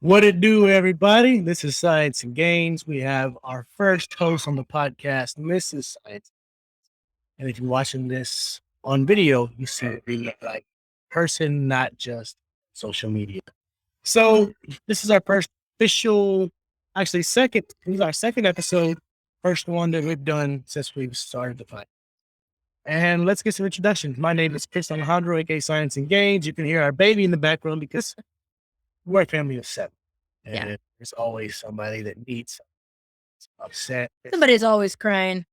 What it do, everybody? This is Science and Gains. We have our first host on the podcast, Mrs. Science. And if you're watching this on video, you see it being like person, not just social media. So this is our first official, actually second. This is our second episode, first one that we've done since we've started the podcast. And let's get some introductions. My name is Chris Alejandro, aka Science and Gains. You can hear our baby in the background because we're a family of 7. And there's always somebody that needs upset. Somebody's always crying.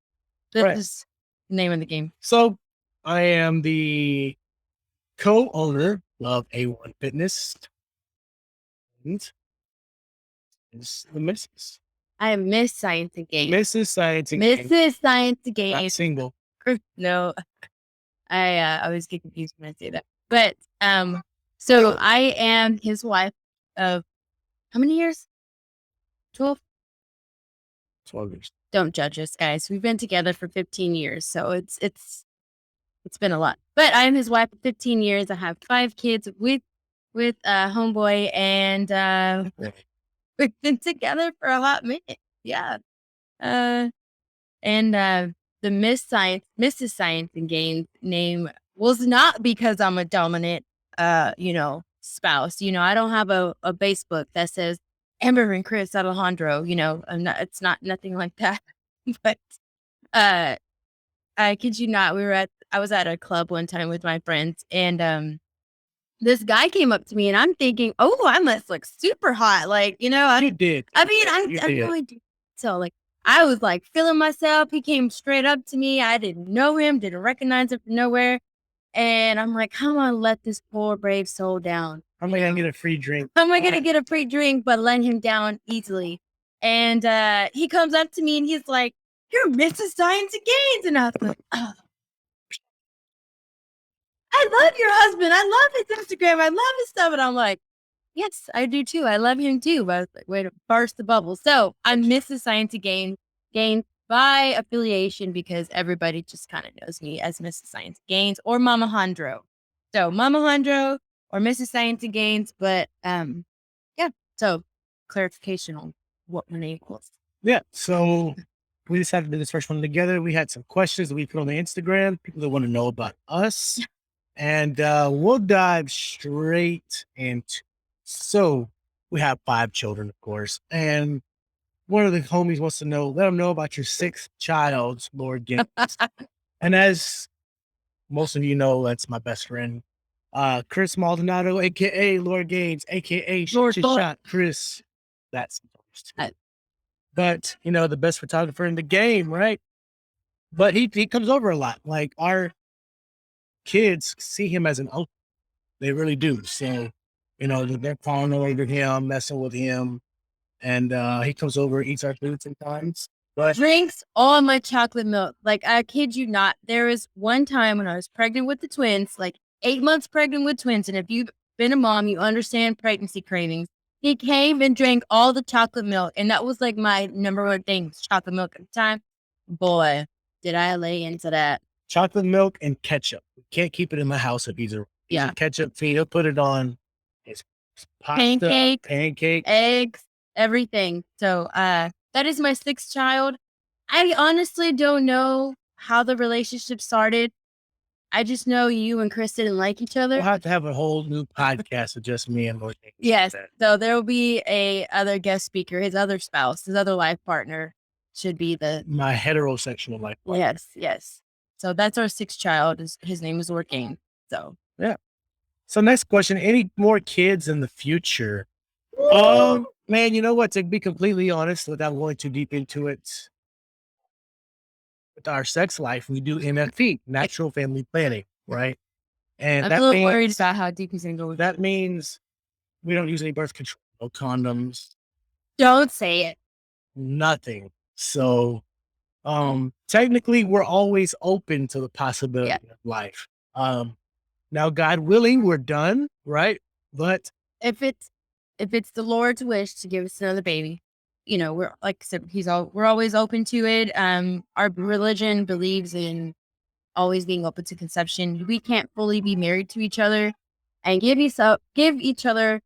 This Right. is the name of the game. So I am the co-owner of A1 Fitness. And is the Mrs. I am Miss Science and Games. Mrs. Science and Games. Mrs. Science and Not Games. single. No, I always get confused when I say that. But so I am his wife of how many years? 12? 12 years. Don't judge us, guys. We've been together for 15 years, so it's been a lot. But I'm his wife for 15 years. I have 5 kids with homeboy, and we've been together for a hot minute. Yeah. The Mrs. Science and Games name was not because I'm a dominant, spouse. I don't have a Facebook that says Amber and Chris Alejandro. I'm not. It's not nothing like that. But I kid you not, I was at a club one time with my friends, and this guy came up to me, and I'm thinking, oh, I must look super hot. Like, You did. I mean, You I did. really did. So, like, I was like feeling myself. He came straight up to me. I didn't know him, didn't recognize him from nowhere. And I'm like, come on, let this poor brave soul down. I'm going to get a free drink. How am I going to get a free drink, but let him down easily? And he comes up to me and he's like, you're Mrs. Science and Gains. And I was like, oh. I love your husband. I love his Instagram. I love his stuff. And I'm like, yes, I do too. I love him too. But I was like, way to burst the bubble. So I'm Mrs. Science and Gains by affiliation because everybody just kind of knows me as Mrs. Science and Gains or Mama Hondro. So Mama Hondro or Mrs. Science and Gains. But yeah. So clarification on what my name was. Yeah. So we decided to do this first one together. We had some questions that we put on the Instagram, people that want to know about us. And we'll dive straight into. So we have 5 children, of course. And one of the homies wants to know, let them know about your 6th child, Lord Gaines. And as most of you know, that's my best friend, Chris Maldonado, a.k.a. Lord Gaines, a.k.a. Shot Chris. That's but, the best photographer in the game, right? But he comes over a lot. Like, our kids see him as an uncle. They really do. So, they're calling over him, messing with him. And he comes over, eats our food sometimes. But drinks all my chocolate milk. Like, I kid you not. There was one time when I was pregnant with the twins, like 8 months pregnant with twins. And if you've been a mom, you understand pregnancy cravings. He came and drank all the chocolate milk. And that was like my number one thing, chocolate milk at the time. Boy, did I lay into that. Chocolate milk and ketchup. We can't keep it in my house if he's a ketchup feed. He'll put it on his pasta, pancake, eggs, everything. So that is my 6th child. I honestly don't know how the relationship started. I just know you and Chris didn't like each other. We'll have to have a whole new podcast of just me and Lord Gaines. Yes. So there will be a other guest speaker, his other spouse, his other life partner should be my heterosexual life partner. Yes. So that's our 6th child. His name is Lord Gaines. So yeah. So next question, any more kids in the future? Man, you know what? To be completely honest, without going too deep into it, with our sex life, we do NFP, natural family planning, right? And I'm a little worried about how deep he's going to go with that. Means we don't use any birth control, no condoms. Don't say it. Nothing. So technically we're always open to the possibility of life. Now, God willing, we're done, right? But if it's the Lord's wish to give us another baby, we're, like I said, we're always open to it. Our religion believes in always being open to conception. We can't fully be married to each other and give each other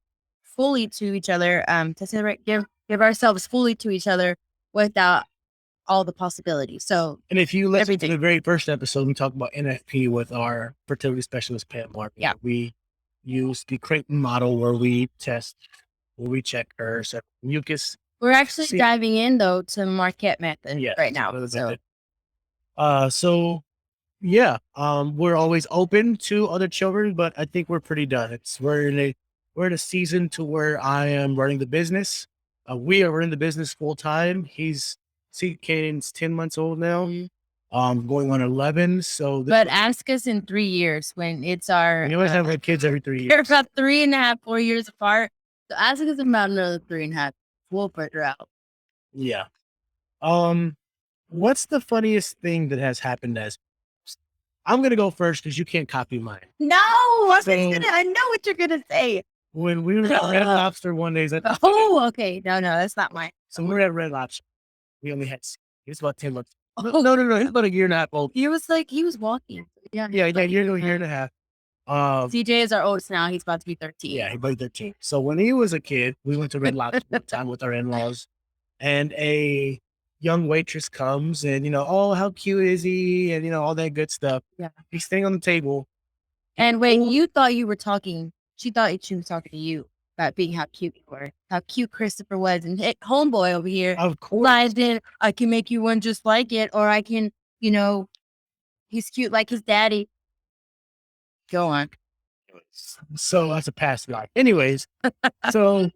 fully to each other, to separate, give ourselves fully to each other without all the possibilities. So, And if you listen to everything. the very first episode, we talked about NFP with our fertility specialist, Pam Mark. Yeah. We use the Creighton model where we check her mucus. We're actually diving in though to Marquette method right now. So yeah, we're always open to other children, but I think we're pretty done. We're in a season to where I am running the business. We are running the business full time. Caden's 10 months old now. Going on 11. So, but ask us in 3 years when it's our. We always have like kids every 3 years. They're about 3.5, 4 years apart. So ask us about another 3.5. We'll figure out. Yeah. What's the funniest thing that has happened as? I'm gonna go first because you can't copy mine. No, I know what you're gonna say. When we were at Red Lobster one day, oh, okay, no, that's not mine. So we were at Red Lobster. We only had. He was about 10 months. No. He's about a year and a half old. He was walking. Yeah, year and a half. CJ is our oldest now. He's about to be 13. Yeah, he's about 13. So when he was a kid, we went to Red Lobster one time with our in-laws, and a young waitress comes and, oh, how cute is he? And, all that good stuff. Yeah. He's staying on the table. And when you thought you were talking, she thought she was talking to you about being how cute you were, how cute Christopher was. And homeboy over here, of course, lies in, I can make you one just like it, or I can, he's cute like his daddy. Go on. So that's a past life. Anyways, so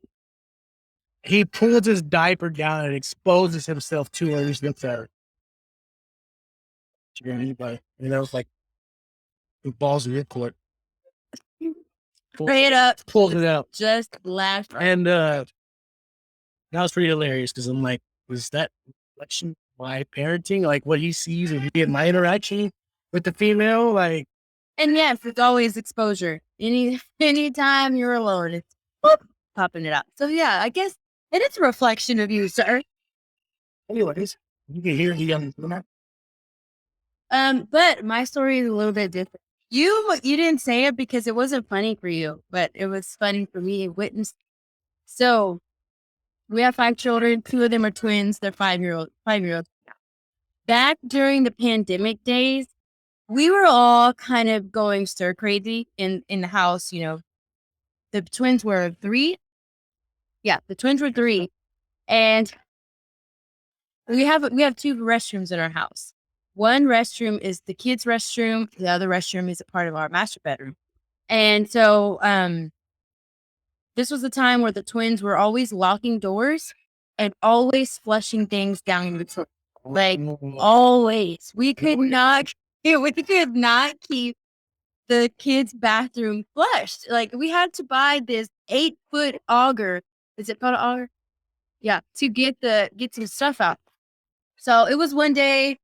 he pulls his diaper down and exposes himself to her. He looks at her. Anybody, it's like the balls in your court. Straight up, pulls it out. Just laughed. And that was pretty hilarious because I'm like, was that reflection of my parenting? Like what he sees and me in my interaction with the female? Like, and yes, it's always exposure. Anytime you're alone, it's popping it up. So yeah, I guess it is a reflection of you, sir. Anyways, you can hear the young. But my story is a little bit different. You didn't say it because it wasn't funny for you, but it was funny for me. Witness. So we have 5 children. 2 of them are twins. They're 5-year-olds. Back during the pandemic days, we were all kind of going stir crazy in the house. The twins were 3. Yeah, the twins were 3, and we have 2 restrooms in our house. One restroom is the kids' restroom. The other restroom is a part of our master bedroom. And so this was the time where the twins were always locking doors and always flushing things down the toilet. Like, always. We could not keep the kids' bathroom flushed. Like, we had to buy this 8-foot auger. Is it called an auger? Yeah, to get some stuff out. So it was one day.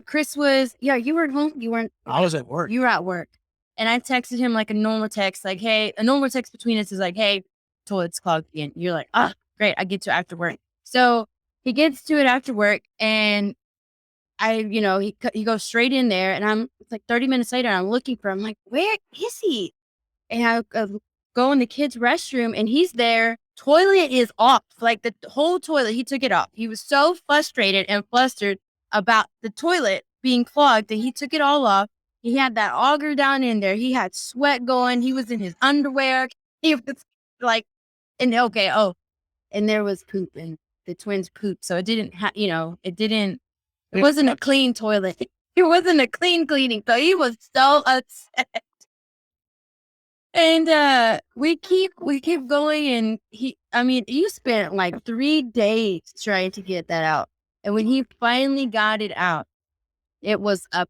Chris was, you were at home. You weren't. I was at work. You were at work. And I texted him like a normal text, like, hey, a normal text between us is like, hey, toilet's clogged again. You're like, great. I get to it after work. So he gets to it after work, and he goes straight in there, and it's like 30 minutes later, I'm looking for him. I'm like, where is he? And I go in the kids' restroom, and he's there. Toilet is off. Like the whole toilet, he took it off. He was so frustrated and flustered about the toilet being clogged that he took it all off. He had that auger down in there. He had sweat going. He was in his underwear. He was like, and there was poop, and the twins pooped. So it didn't it wasn't a clean toilet. It wasn't a cleaning. So he was so upset. And we keep going, and you spent like 3 days trying to get that out. And when he finally got it out, it was a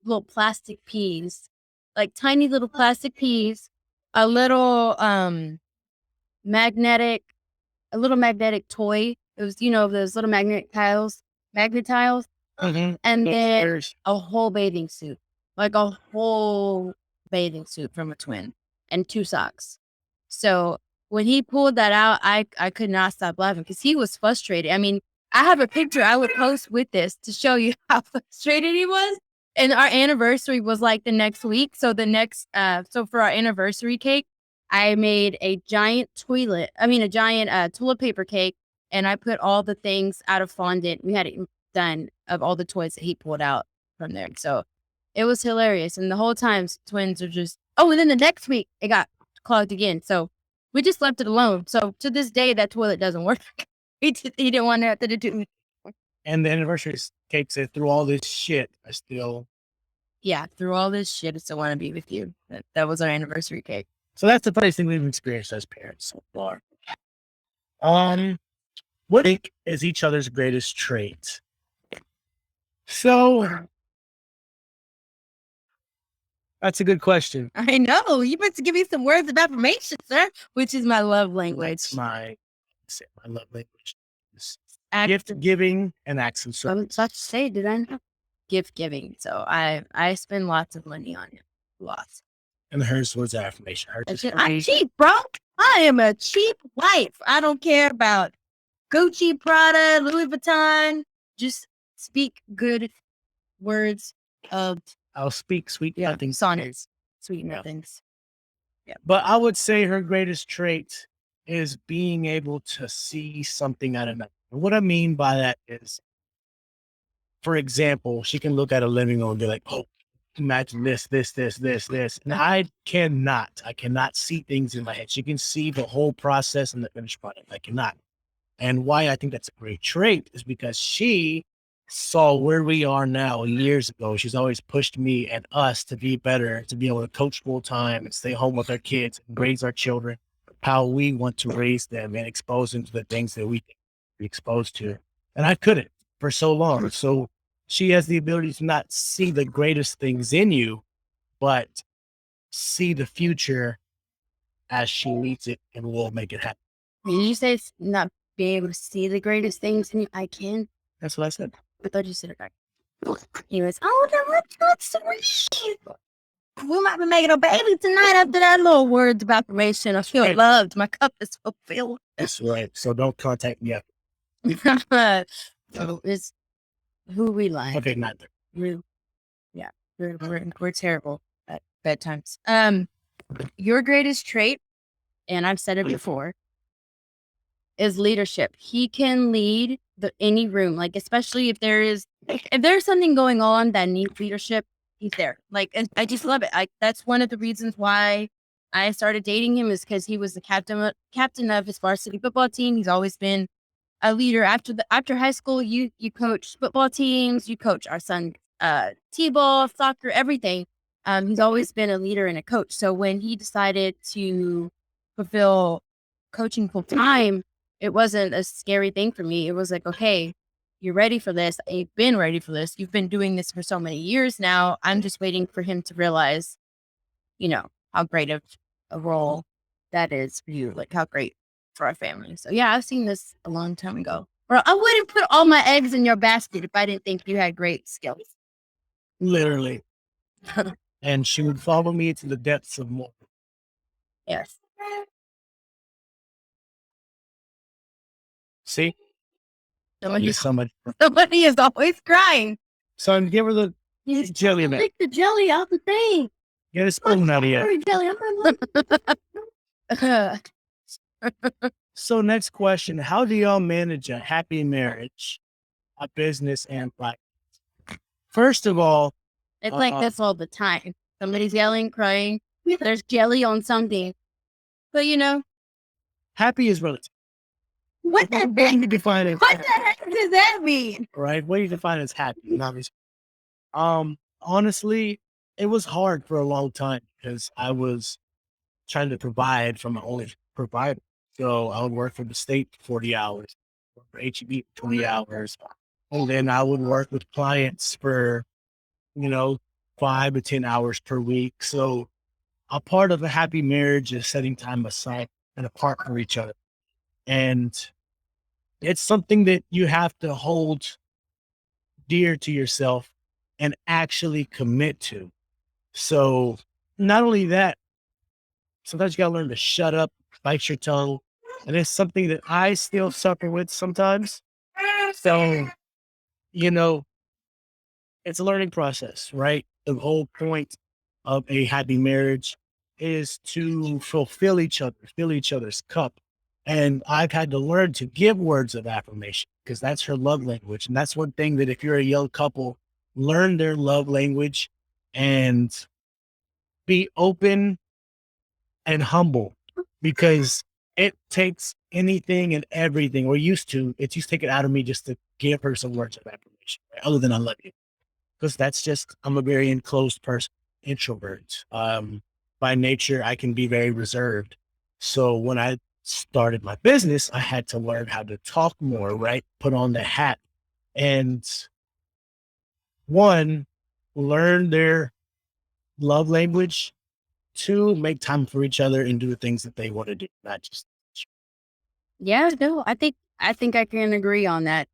little plastic piece, like tiny little plastic piece, a little magnetic toy. It was, those little magnet tiles, Mm-hmm. and then a whole bathing suit, like a whole bathing suit from a twin, and 2 socks. So when he pulled that out, I could not stop laughing because he was frustrated. I have a picture I would post with this to show you how frustrated he was. And our anniversary was like the next week. So so for our anniversary cake, I made a giant toilet paper cake, and I put all the things out of fondant. We had it done of all the toys that he pulled out from there. So it was hilarious. And the whole time, twins are just, and then the next week it got clogged again. So we just left it alone. So to this day, that toilet doesn't work. He didn't want to do. And the anniversary cake said, through all this shit, through all this shit, I still want to be with you. That was our anniversary cake. So that's the funniest thing we've experienced as parents so far. What is each other's greatest trait? So that's a good question. I know. You meant to give me some words of affirmation, sir, which is my love language. That's my love language. Gift giving and acts of service. I was about to say, did I know? Gift giving. So I spend lots of money on it. Lots. And hers was affirmation. I'm cheap, bro. I am a cheap wife. I don't care about Gucci, Prada, Louis Vuitton. Just speak good words of. I'll speak sweet nothings. Sonnets. Sweet nothings. Yeah. But I would say her greatest trait is being able to see something out of nothing. And what I mean by that is, for example, she can look at a living room and be like, oh, imagine this. And I cannot see things in my head. She can see the whole process and the finished product. I cannot. And why I think that's a great trait is because she saw where we are now years ago. She's always pushed me and us to be better, to be able to coach full time and stay home with our kids and raise our children how we want to raise them and expose them to the things that we think be exposed to. And I couldn't for so long. So she has the ability to not see the greatest things in you, but see the future as she leads it, and we'll make it happen. Did you say it's not being able to see the greatest things in you? I can. That's what I said. I thought you said it back. He was, that's sweet. We might be making a baby tonight after that little words of affirmation. I feel loved. My cup is so filled. That's right. So don't contact me after. So it's who we like. Okay, not there. Yeah, we're terrible at bedtimes. Your greatest trait, and I've said it before, is leadership. He can lead any room, like especially if there's something going on that needs leadership, he's there. Like, and I just love it. That's one of the reasons why I started dating him, is because he was the captain of his varsity football team. He's always been a leader. After high school, you coach football teams, you coach our son t-ball, soccer, everything. He's always been a leader and a coach. So when he decided to fulfill coaching full time, it wasn't a scary thing for me. It was like, okay, you're ready for this. You've been ready for this. You've been doing this for so many years now. I'm just waiting for him to realize, how great of a role that is for you. Like how great for our family. So yeah, I've seen this a long time ago. Or I wouldn't put all my eggs in your basket if I didn't think you had great skills. Literally. And she would follow me to the depths of more. Yes. See? Somebody is always crying. Son, give her the jelly, man. Take the jelly out the thing. Get a spoon out of here. So next question, how do y'all manage a happy marriage, a business, and life? First of all, it's like this all the time. Somebody's yelling, crying. There's jelly on something. But happy is relative. What the heck? What do you define as What the heck does that mean? Right? What do you define as happy? Honestly, it was hard for a long time because I was trying to provide for my only provider. So I would work for the state for 40 hours, for HEB for 20 hours. And then I would work with clients for, 5 to 10 hours per week. So a part of a happy marriage is setting time aside and apart for each other. And it's something that you have to hold dear to yourself and actually commit to. So not only that, sometimes you gotta learn to shut up, bite your tongue. And it's something that I still suffer with sometimes. So, it's a learning process, right? The whole point of a happy marriage is to fulfill each other, fill each other's cup. And I've had to learn to give words of affirmation because that's her love language. And that's one thing that if you're a young couple, learn their love language and be open and humble because it takes anything and everything, or it used to take it out of me just to give her some words of affirmation, right? Other than I love you. Because that's just, I'm a very enclosed person, introvert. By nature, I can be very reserved. So when I started my business, I had to learn how to talk more, right? Put on the hat and one, learn their love language. Two, make time for each other and do the things that they want to do, not just. Yeah, no, I think I can agree on that.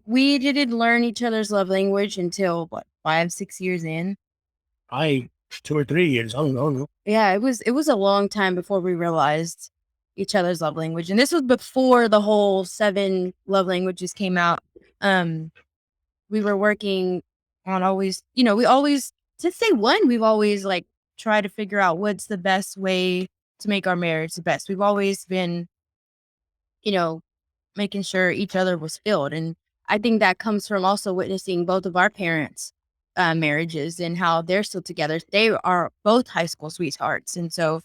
We didn't learn each other's love language until what, 5, 6 years in. I 2 or 3 years. Oh no. Yeah, it was a long time before we realized each other's love language, and this was before the whole 7 love languages came out. Um, we were working on always, we always, since day one, we've always like tried to figure out what's the best way to make our marriage the best. We've always been, you know, making sure each other was filled. And I think that comes from also witnessing both of our parents' marriages and how they're still together. They are both high school sweethearts. And so,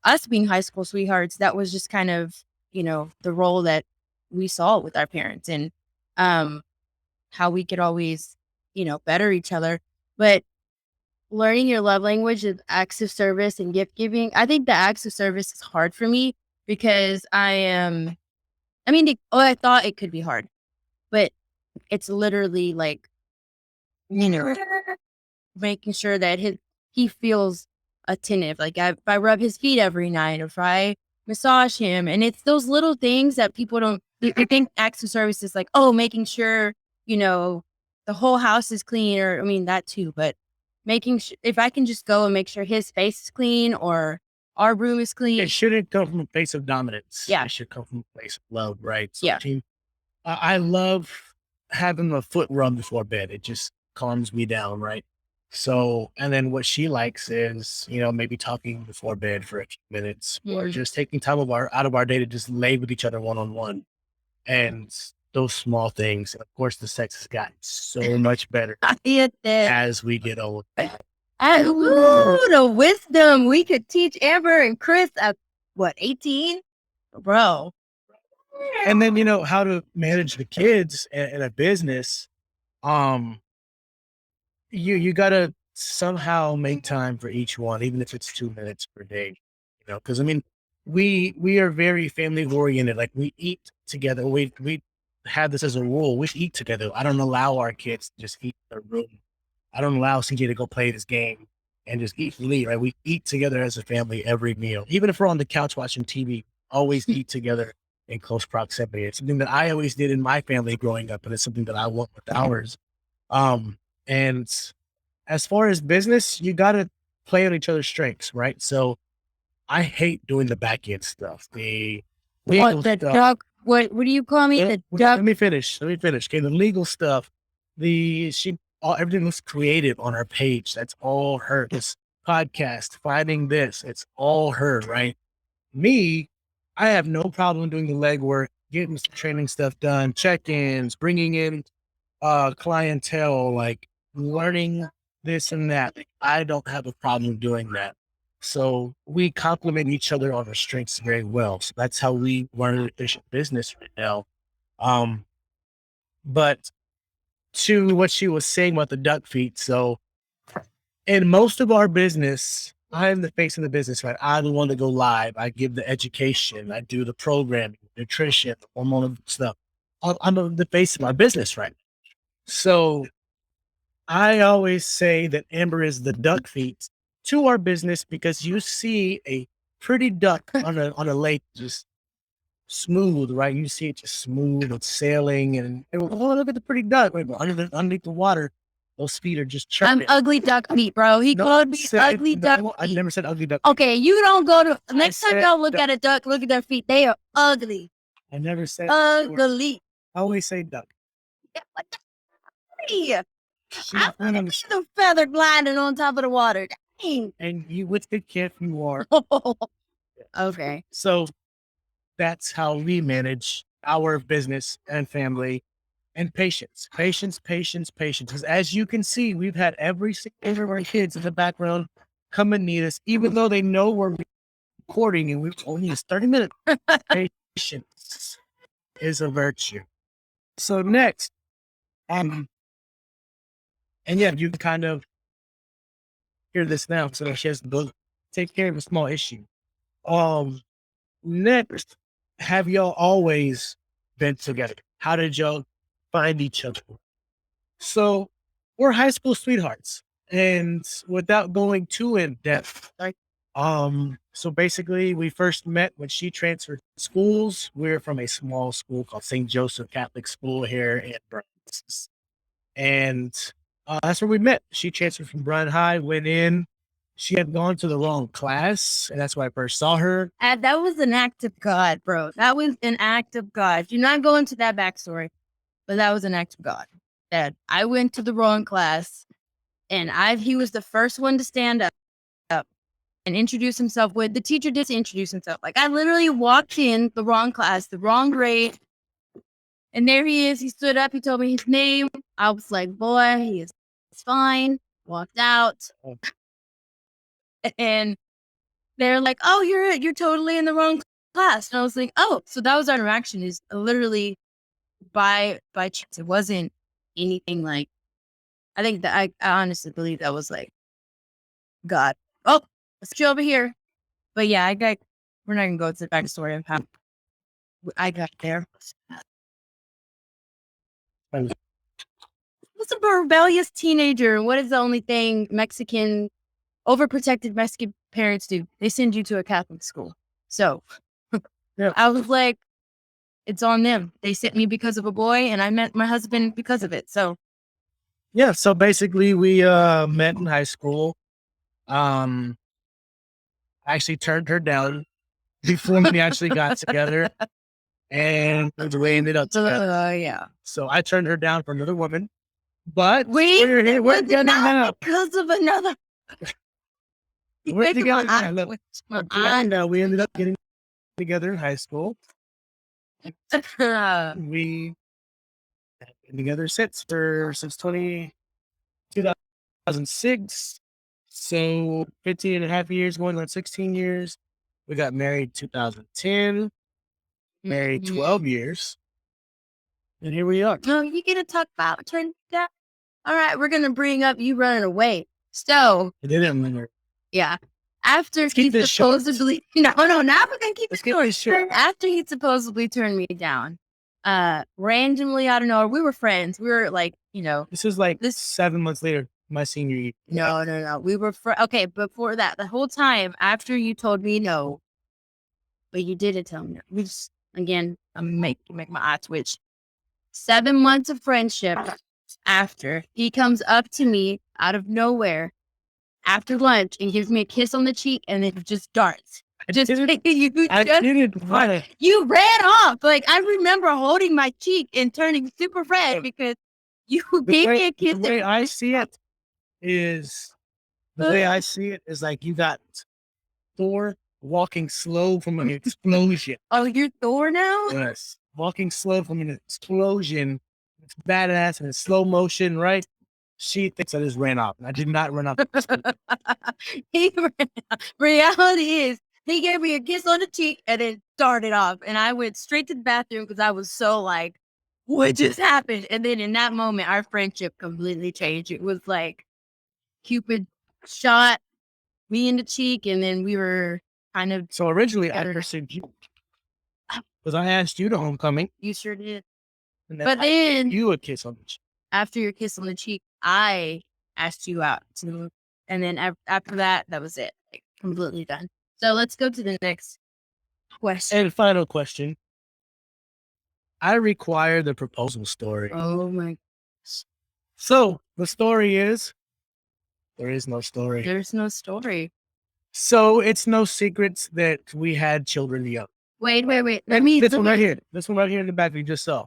us being high school sweethearts, that was just kind of, the role that we saw with our parents and how we could always, better each other. But learning your love language is acts of service and gift giving. I think the acts of service is hard for me because I thought it could be hard, but it's literally like, you know, making sure that he feels attentive. Like if I rub his feet every night, or if I massage him, and it's those little things that people don't. They think acts of service is like, oh, making sure the whole house is clean, or that too. But making sure if I can just go and make sure his face is clean or our room is clean. It shouldn't come from a place of dominance. Yeah. It should come from a place of love, right? So Yeah. I love having a foot rub before bed. It just calms me down, right? So, and then what she likes is, maybe talking before bed for a few minutes or just taking time out of our day to just lay with each other one on one. And those small things. And of course, the sex has gotten so much better I get that. as we get older. The wisdom we could teach Amber and Chris at 18? Bro. And then, how to manage the kids in a business. You gotta somehow make time for each one, even if it's 2 minutes per day. Because we are very family oriented. Like we eat together. We have this as a rule. We eat together. I don't allow our kids to just eat in their room. I don't allow CJ to go play this game and just eat and leave. Right? We eat together as a family every meal, even if we're on the couch watching TV. Always eat together in close proximity. It's something that I always did in my family growing up, and it's something that I want with ours. And as far as business, you got to play on each other's strengths, right? So I hate doing the back end stuff. The legal stuff. Duck? What do you call me? The duck? Let me finish. Okay, the legal stuff. Everything looks creative on her page. That's all her. This podcast, finding this, it's all her, right? Me, I have no problem doing the legwork, getting some training stuff done, check-ins, bringing in clientele, like learning this and that. Like, I don't have a problem doing that. So we complement each other on our strengths very well. So that's how we run an efficient business right now. But to what she was saying about the duck feet. So in most of our business, I'm the face of the business, right? I'm the one to go live. I give the education. I do the programming, nutrition, hormonal stuff. I'm the face of my business, right? So I always say that Amber is the duck feet to our business because you see a pretty duck on a lake just smooth, right? You see it just smooth and sailing, and look at the pretty duck. Wait, underneath the water, those feet are just churning. I'm ugly duck feet, bro. He called me ugly duck feet. I never said ugly duck. Okay, you don't go to next time y'all look at a duck, look at their feet. They are ugly. I never said ugly. I always say duck. Yeah, I see the feather gliding on top of the water. Dang. you with the kid you are. Okay. So that's how we manage our business and family and patience, patience, patience, patience. Because as you can see, we've had every single one of our kids in the background come and meet us, even though they know we're recording and we've only used 30 minutes. Patience is a virtue. So next, and yeah, you can kind of hear this now. So she has to take care of a small issue. Next, have y'all always been together? How did y'all find each other? So we're high school sweethearts, and without going too in depth, so basically we first met when she transferred schools. We're from a small school called St. Joseph Catholic School here in Browns. And that's where we met. She transferred from Bryan High, went in. She had gone to the wrong class, and that's why I first saw her. And that was an act of God, bro. That was an act of God. Do not go into that backstory, but that was an act of God. That I went to the wrong class, and he was the first one to stand up and introduce himself. With the teacher did introduce himself. Like, I literally walked in the wrong class, the wrong grade, and there he is. He stood up. He told me his name. I was like, boy, he is fine. Walked out, and they're like, "Oh, you're totally in the wrong class." And I was like, "Oh." So that was our interaction, is literally by chance. It wasn't anything like, I think that I honestly believe that was like God. Oh, let's chill over here. But yeah, we're not gonna go to the backstory of how I got there. I was a rebellious teenager. What is the only thing overprotected Mexican parents do? They send you to a Catholic school. So Yeah. I was like, it's on them. They sent me because of a boy, and I met my husband because of it. So yeah, so basically we met in high school. I actually turned her down before we actually got together, and we ended up together. yeah. So I turned her down for another woman, but we're together now. Because of another. We're together now. Look, I now. We ended up getting together in high school. We have been together since 2006. So 15 and a half years, going on 16 years. We got married 2010, married 12 years. And here we are. No, you gonna talk about turn that? All right, we're gonna bring up you running away. So It didn't linger. yeah. After Let's he keep this supposedly now we're gonna keep Let's it keep short. this short. After he supposedly turned me down, randomly out of nowhere, we were friends. We were like, This is like 7 months later, my senior year. No. We were okay. Before that, the whole time after you told me no, but you didn't tell me no. We just, again, I'm make my eye twitch. 7 months of friendship after, he comes up to me out of nowhere after lunch and gives me a kiss on the cheek, and then just darts. You ran off. Like, I remember holding my cheek and turning super red because you gave me a kiss. The way I see it is like you got Thor walking slow from an explosion. Oh, you're Thor now? Yes. Walking slow from an explosion. It's badass and in slow motion, right? She thinks I just ran off. I did not run off. Reality is, he gave me a kiss on the cheek and then started off. And I went straight to the bathroom because I was so like, what just happened? And then in that moment, our friendship completely changed. It was like Cupid shot me in the cheek, and then we were kind of. So originally, I pursued you because I asked you to homecoming. You sure did. But then you a kiss on the cheek. After your kiss on the cheek, I asked you out. And then after that, that was it. Like, completely done. So let's go to the next question. And final question. I require the proposal story. Oh my gosh. So the story is, there is no story. There's no story. So it's no secrets that we had children young. Wait. This one right here. This one right here in the back we just saw.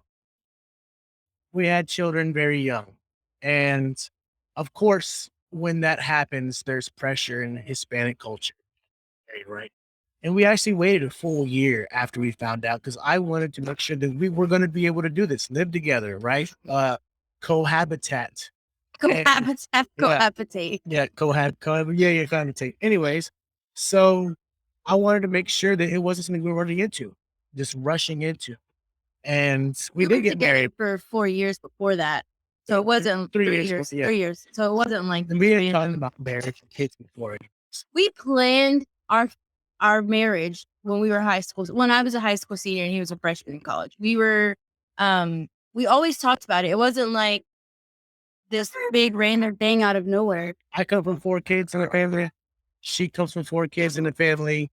We had children very young. And of course, when that happens, there's pressure in Hispanic culture, right? And we actually waited a full year after we found out because I wanted to make sure that we were going to be able to do this, live together, right? Cohabitat. And yeah, Cohabitate. yeah, cohabitate. Anyways, so I wanted to make sure that it wasn't something we were running into, just rushing into. And we We did were get married together for 4 years before that. So it wasn't 3 years. Yeah. 3 years. So it wasn't like And we didn't talk random. about marriage and kids before. We planned our marriage when we were high school. When I was a high school senior and he was a freshman in college. We always talked about it. It wasn't like this big random thing out of nowhere. I come from 4 kids in a family. She comes from 4 kids in the family.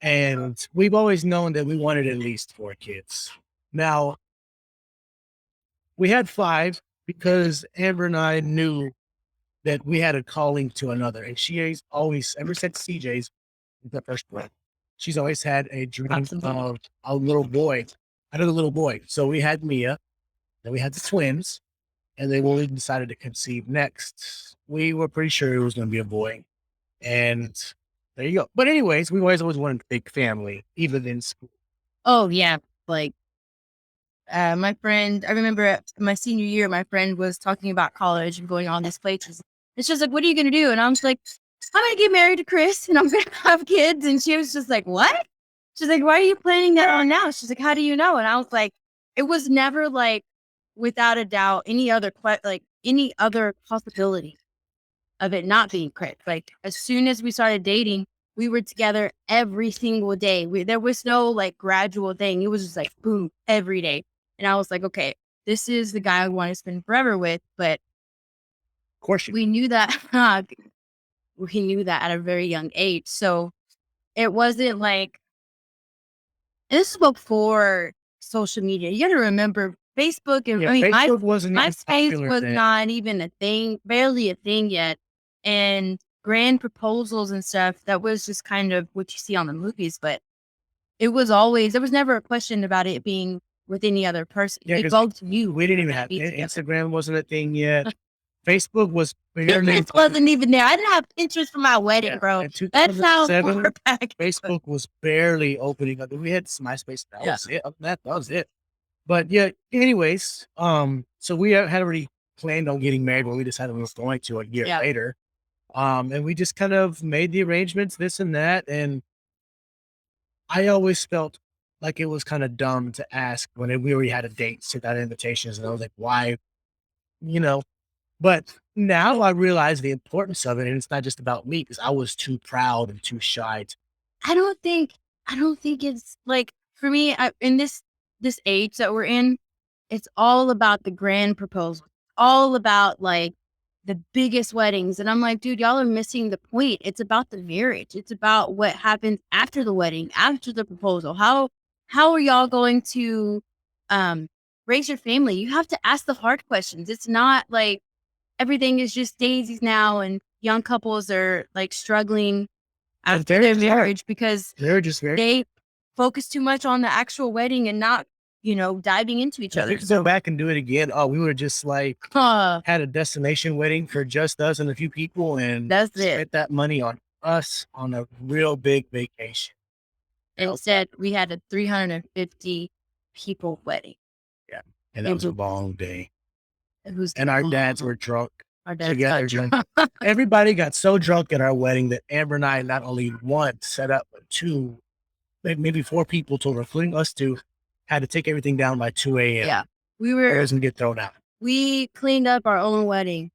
And we've always known that we wanted at least 4 kids. Now, we had 5 because Amber and I knew that we had a calling to another. And she has always, ever since CJ's the first one, she's always had a dream of a little boy, another little boy. So we had Mia, then we had the twins. And then when we decided to conceive next, we were pretty sure it was going to be a boy. And there you go. But anyways, we always wanted a big family, even in school. Oh yeah. Like my friend, I remember my senior year, my friend was talking about college and going on these places. It's just like, what are you going to do? And I'm just like, I'm going to get married to Chris and I'm going to have kids. And she was just like, what? She's like, why are you planning that on now? She's like, how do you know? And I was like, it was never like, without a doubt, any other possibility of it not being Chris. Like as soon as we started dating, we were together every single day. There was no like gradual thing. It was just like boom every day. And I was like, okay, this is the guy I want to spend forever with. But Of course, we knew that we knew that at a very young age. So it wasn't like this is before social media. You got to remember Facebook and yeah, I mean, Facebook wasn't even MySpace popular was then. not even a thing, barely a thing yet. And grand proposals and stuff, that was just kind of what you see on the movies. But it was always, there was never a question about it being with any other person. Yeah, We 'cause both knew. We didn't even have be together. Instagram wasn't a thing yet. Facebook was barely Pinterest wasn't even there. I didn't have Pinterest for my wedding, Yeah, bro. in That's how 2007, far back. it was. Facebook was barely opening up. We had MySpace. That Yeah. was it. That was it. But yeah, anyways, so we had already planned on getting married when we decided we were going to a year Yeah. later. And we just kind of made the arrangements, this and that. And I always felt like it was kind of dumb to ask when we already had a date, sent out invitations, and I was like, why, you know? But now I realize the importance of it, and it's not just about me because I was too proud and too shy. I don't think it's like for me in this age that we're in, it's all about the grand proposal, all about like the biggest weddings. And I'm like, dude, y'all are missing the point. It's about the marriage. It's about what happens after the wedding, after the proposal. How are y'all going to raise your family? You have to ask the hard questions. It's not like everything is just daisies now and young couples are like struggling after their marriage because They're just very. they focus too much on the actual wedding and not, diving into each If other. we could go back and do it again, oh, we would have just like had a destination wedding for just us and a few people, and That's it. spent that money on us on a real big vacation. Instead, we had a 350 people wedding. Yeah, and that was a Mhm. long day. Who's And our dads were drunk. Our dads together got drunk. drunk. Everybody got so drunk at our wedding that Amber and I not only one set up, but two, maybe 4 people total, including us two, had to take everything down by 2 a.m. Yeah, we Prayers and get thrown out. we cleaned up our own wedding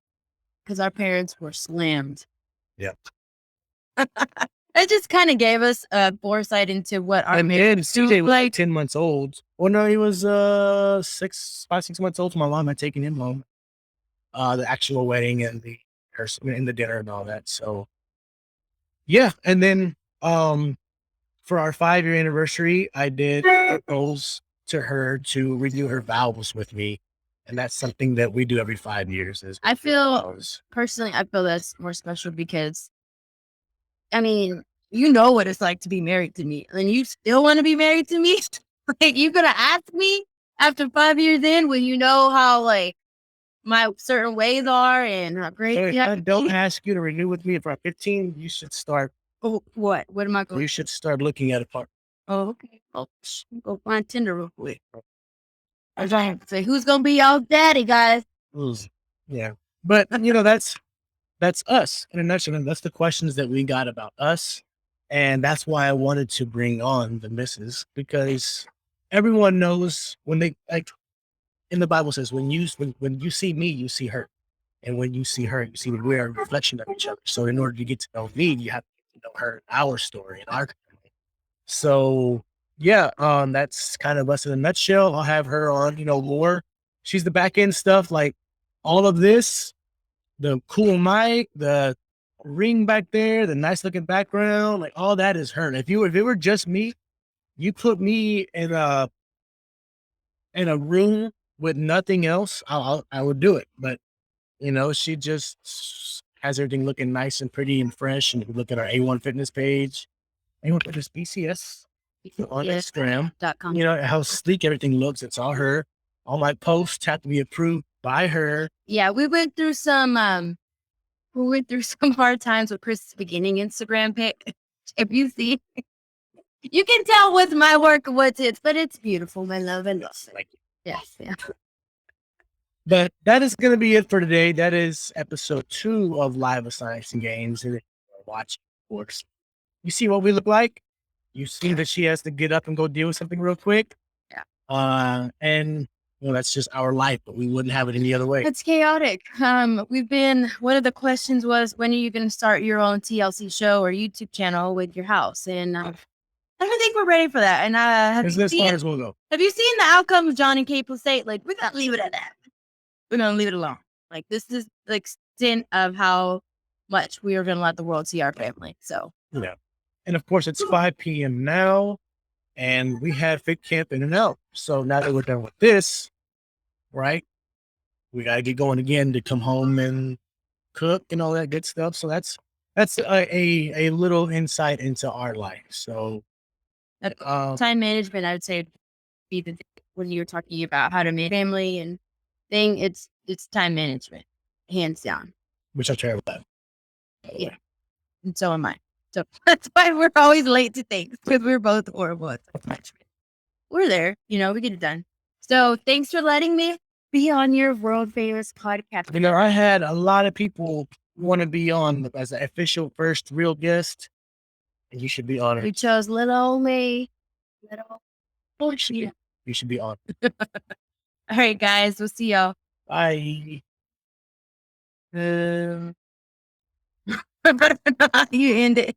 because our parents were slammed. Yep. It just kind of gave us a foresight into what our And then marriage CJ was like. like 10 months old. Well, no, he was 6 months old. My mom had taken him home. The actual wedding and the dinner and all that. So yeah. And then for our 5-year anniversary, I did propose to her to renew her vows with me. And that's something that we do every 5 years. I feel personally, I feel that's more special because, I mean, you know what it's like to be married to me, and you still want to be married to me. Like, you gonna ask me after 5 years in when you know how like my certain ways are and how great. So if I don't ask you to renew with me for 15, you should start. Oh, what? What am I going? You should start looking at a part. Oh, okay. Well, go find Tinder real quick. I was trying to say, who's gonna be y'all daddy, guys? Yeah, but that's us in a nutshell. And that's the questions that we got about us, and that's why I wanted to bring on the missus, because everyone knows when they like in the Bible says when you see me, you see her. And when you see her, you see we're a reflection of each other. So in order to get to know me, you have to know her, our story, and our family. So yeah, that's kind of us in a nutshell. I'll have her on, more. She's the back end stuff, like all of this, the cool mic, the ring back there, the nice looking background, like all that is her. If it were just me, you put me in a room with nothing else, I would do it. But she just has everything looking nice and pretty and fresh. And you can look at our A1 Fitness page, A1 Fitness BCS on Instagram. .com. How sleek everything looks. It's all her. All my posts have to be approved by her. Yeah, we went through some hard times with Chris's beginning Instagram pic. If you see, you can tell with my work what's it, but it's beautiful, my love. And yes, yeah. But that is going to be it for today. That is episode 2 of Live with Science and Games. And if you're watching, of course, you see what we look like. You see that she has to get up and go deal with something real quick. Yeah. And that's just our life, but we wouldn't have it any other way. It's chaotic. One of the questions was, when are you going to start your own TLC show or YouTube channel with your house? And I don't think we're ready for that. And as far as we'll go. Have you seen the outcome of John and Kate State? Like, we're going to leave it at that. We're going to leave it alone. Like, this is the extent of how much we are going to let the world see our family. So, yeah. And of course, it's 5 p.m. now, and we had Fit Camp in and out. So now that we're done with this, right, we got to get going again to come home and cook and all that good stuff. So that's a little insight into our life. So time management, I would say, would be when you're talking about how to manage family and thing, it's time management, hands down. Which I'm terrible at. Yeah, and so am I. So that's why we're always late to things, because we're both horrible at time management. We're there, we get it done. So thanks for letting me be on your world famous podcast. I had a lot of people want to be on as an official first real guest, and you should be honored. We chose little old me. You should be on. All right, guys. We'll see y'all. Bye. You end it.